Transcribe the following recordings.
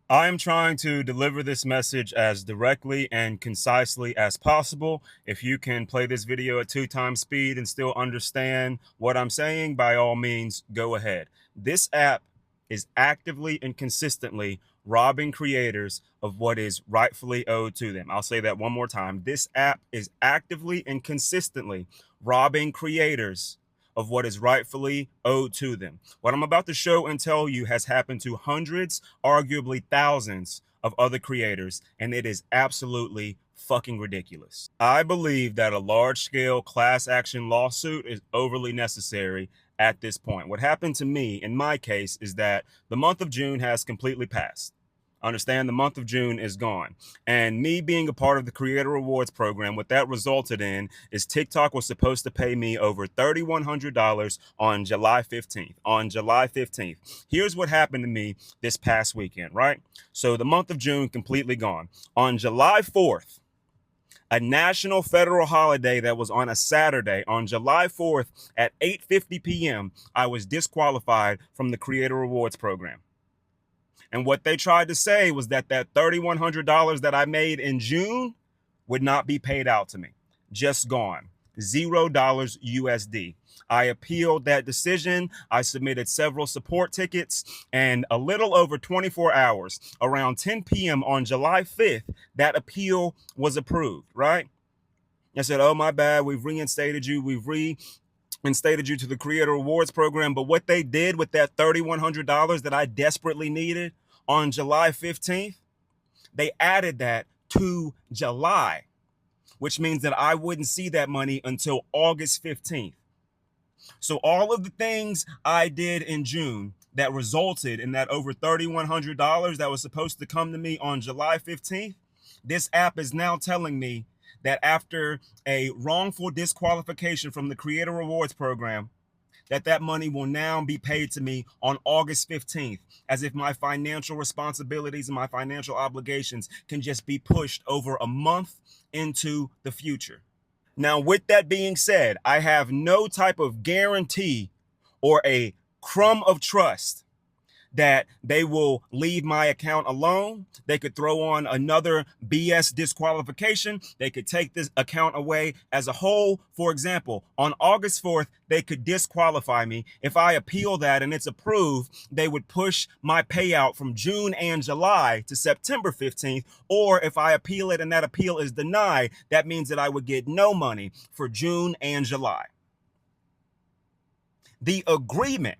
I am trying to deliver this message as directly and concisely as possible. If you can play this video at 2 times speed and still understand what I'm saying, by all means, go ahead. This app is actively and consistently robbing creators of what is rightfully owed to them. I'll say that one more time. This app is actively and consistently robbing creators of what is rightfully owed to them. What I'm about to show and tell you has happened to hundreds, arguably thousands of other creators, and it is absolutely fucking ridiculous. I believe that a large-scale class action lawsuit is overly necessary at this point. What happened to me, in my case, is that the month of June has completely passed. Understand, the month of June is gone. And me being a part of the Creator Rewards program, what that resulted in is TikTok was supposed to pay me over $3,100 on July 15th. On July 15th. Here's what happened to me this past weekend, right? So the month of June completely gone. On July 4th, a national federal holiday that was on a Saturday, on July 4th at 8:50 p.m., I was disqualified from the Creator Rewards program. And what they tried to say was that $3,100 that I made in June would not be paid out to me. Just gone. $0 USD. I appealed that decision. I submitted several support tickets, and a little over 24 hours, around 10 p.m. on July 5th, that appeal was approved, right? I said, oh, my bad. We've reinstated you. We've reinstated you to the Creator Rewards program. But what they did with that $3,100 that I desperately needed on July 15th, they added that to July, which means that I wouldn't see that money until August 15th. So all of the things I did in June that resulted in that over $3,100 that was supposed to come to me on July 15th, this app is now telling me that after a wrongful disqualification from the Creator Rewards program, that money will now be paid to me on August 15th, as if my financial responsibilities and my financial obligations can just be pushed over a month into the future. Now, with that being said, I have no type of guarantee or a crumb of trust that they will leave my account alone. They could throw on another BS disqualification. They could take this account away as a whole. For example, on August 4th, they could disqualify me. If I appeal that and it's approved, they would push my payout from June and July to September 15th. Or if I appeal it and that appeal is denied, that means that I would get no money for June and July. The agreement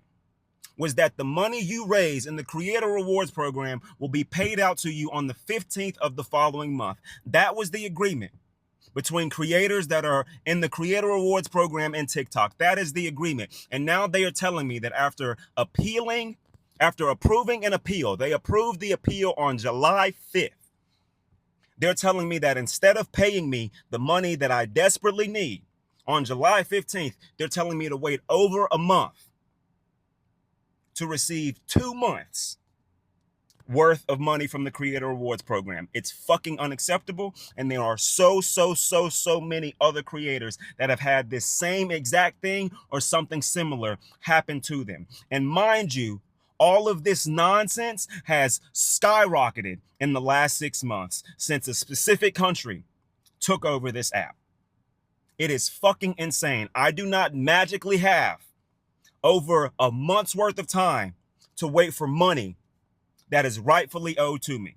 was that the money you raise in the Creator Rewards program will be paid out to you on the 15th of the following month. That was the agreement between creators that are in the Creator Rewards program and TikTok. That is the agreement. And now they are telling me that after approving an appeal, they approved the appeal on July 5th. They're telling me that instead of paying me the money that I desperately need on July 15th, they're telling me to wait over a month to receive 2 months worth of money from the Creator Rewards program. It's fucking unacceptable. And there are so many other creators that have had this same exact thing or something similar happen to them. And mind you, all of this nonsense has skyrocketed in the last 6 months since a specific country took over this app. It is fucking insane. I do not magically have over a month's worth of time to wait for money that is rightfully owed to me.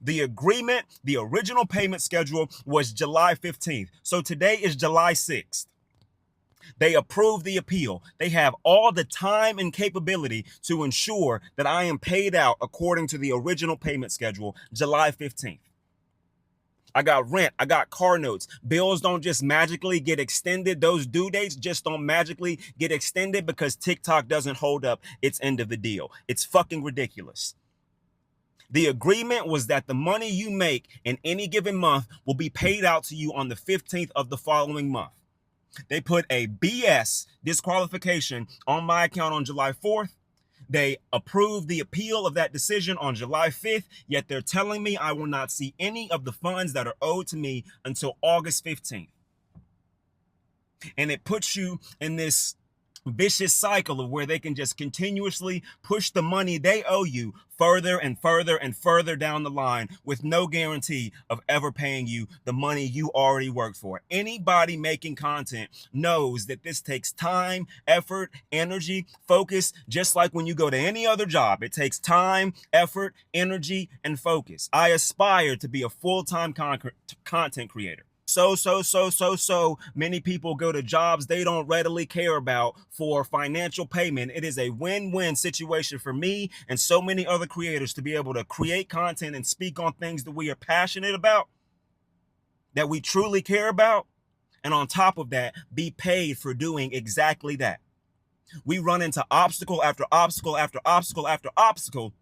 The agreement, the original payment schedule was July 15th. So today is July 6th. They approved the appeal. They have all the time and capability to ensure that I am paid out according to the original payment schedule, July 15th. I got rent. I got car notes. Bills don't just magically get extended. Those due dates just don't magically get extended because TikTok doesn't hold up its end of the deal. It's fucking ridiculous. The agreement was that the money you make in any given month will be paid out to you on the 15th of the following month. They put a BS disqualification on my account on July 4th. They approved the appeal of that decision on July 5th, yet they're telling me I will not see any of the funds that are owed to me until August 15th. And it puts you in this vicious cycle of where they can just continuously push the money they owe you further and further and further down the line with no guarantee of ever paying you the money you already worked for. Anybody making content knows that this takes time, effort, energy, focus, just like when you go to any other job. It takes time, effort, energy, and focus. I aspire to be a full-time content creator. So many people go to jobs they don't readily care about for financial payment. It is a win-win situation for me and so many other creators to be able to create content and speak on things that we are passionate about, that we truly care about, and on top of that, be paid for doing exactly that. We run into obstacle after obstacle after obstacle after obstacle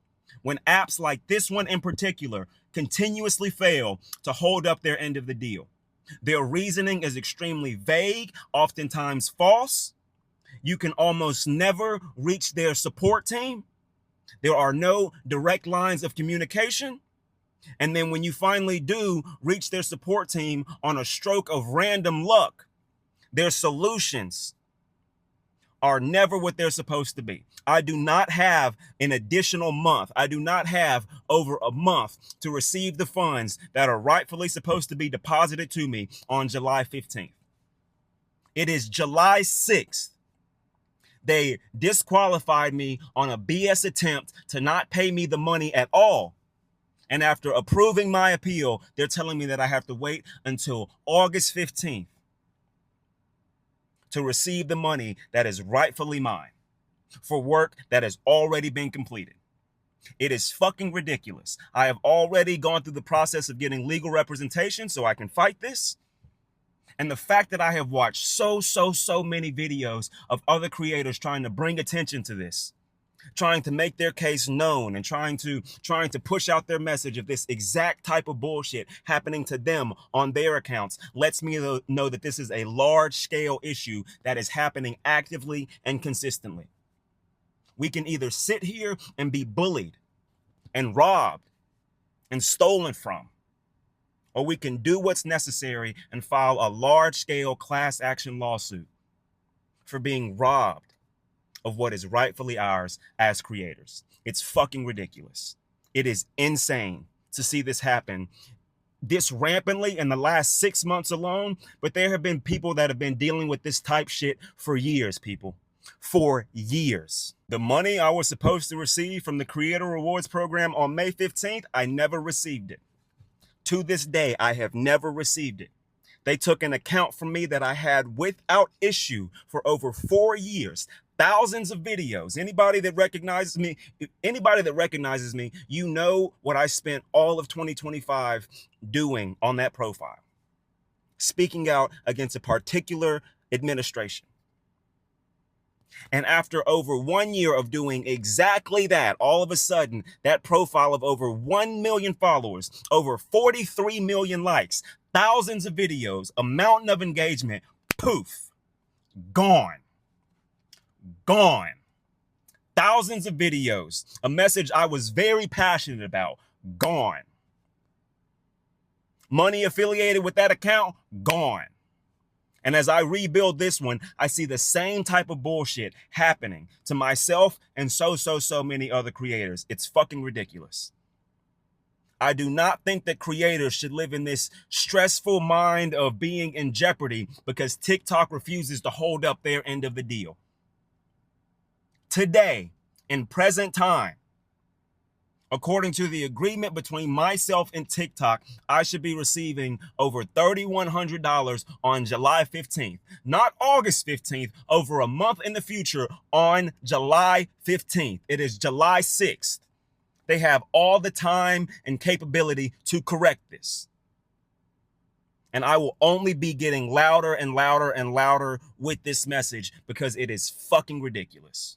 when apps like this one in particular continuously fail to hold up their end of the deal. Their reasoning is extremely vague, oftentimes false. You can almost never reach their support team. There are no direct lines of communication. And then when you finally do reach their support team on a stroke of random luck, their solutions are never what they're supposed to be. I do not have an additional month. I do not have over a month to receive the funds that are rightfully supposed to be deposited to me on July 15th. It is July 6th. They disqualified me on a BS attempt to not pay me the money at all. And after approving my appeal, they're telling me that I have to wait until August 15th to receive the money that is rightfully mine for work that has already been completed. It is fucking ridiculous. I have already gone through the process of getting legal representation so I can fight this. And the fact that I have watched so many videos of other creators trying to bring attention to this, trying to make their case known and trying to push out their message of this exact type of bullshit happening to them on their accounts lets me know that this is a large-scale issue that is happening actively and consistently. We can either sit here and be bullied and robbed and stolen from, or we can do what's necessary and file a large-scale class action lawsuit for being robbed of what is rightfully ours as creators. It's fucking ridiculous. It is insane to see this happen this rampantly in the last 6 months alone, but there have been people that have been dealing with this type shit for years, people. For years. The money I was supposed to receive from the Creator Rewards program on May 15th, I never received it. To this day, I have never received it. They took an account from me that I had without issue for over 4 years. Thousands of videos. Anybody that recognizes me, you know what I spent all of 2025 doing on that profile. Speaking out against a particular administration. And after over 1 year of doing exactly that, all of a sudden, that profile of over 1 million followers, over 43 million likes, thousands of videos, a mountain of engagement, poof, gone. Gone. Thousands of videos, a message I was very passionate about, gone. Money affiliated with that account, gone. And as I rebuild this one, I see the same type of bullshit happening to myself and so many other creators. It's fucking ridiculous. I do not think that creators should live in this stressful mind of being in jeopardy because TikTok refuses to hold up their end of the deal. Today, in present time, according to the agreement between myself and TikTok, I should be receiving over $3,100 on July 15th, not August 15th, over a month in the future on July 15th. It is July 6th. They have all the time and capability to correct this. And I will only be getting louder and louder and louder with this message because it is fucking ridiculous.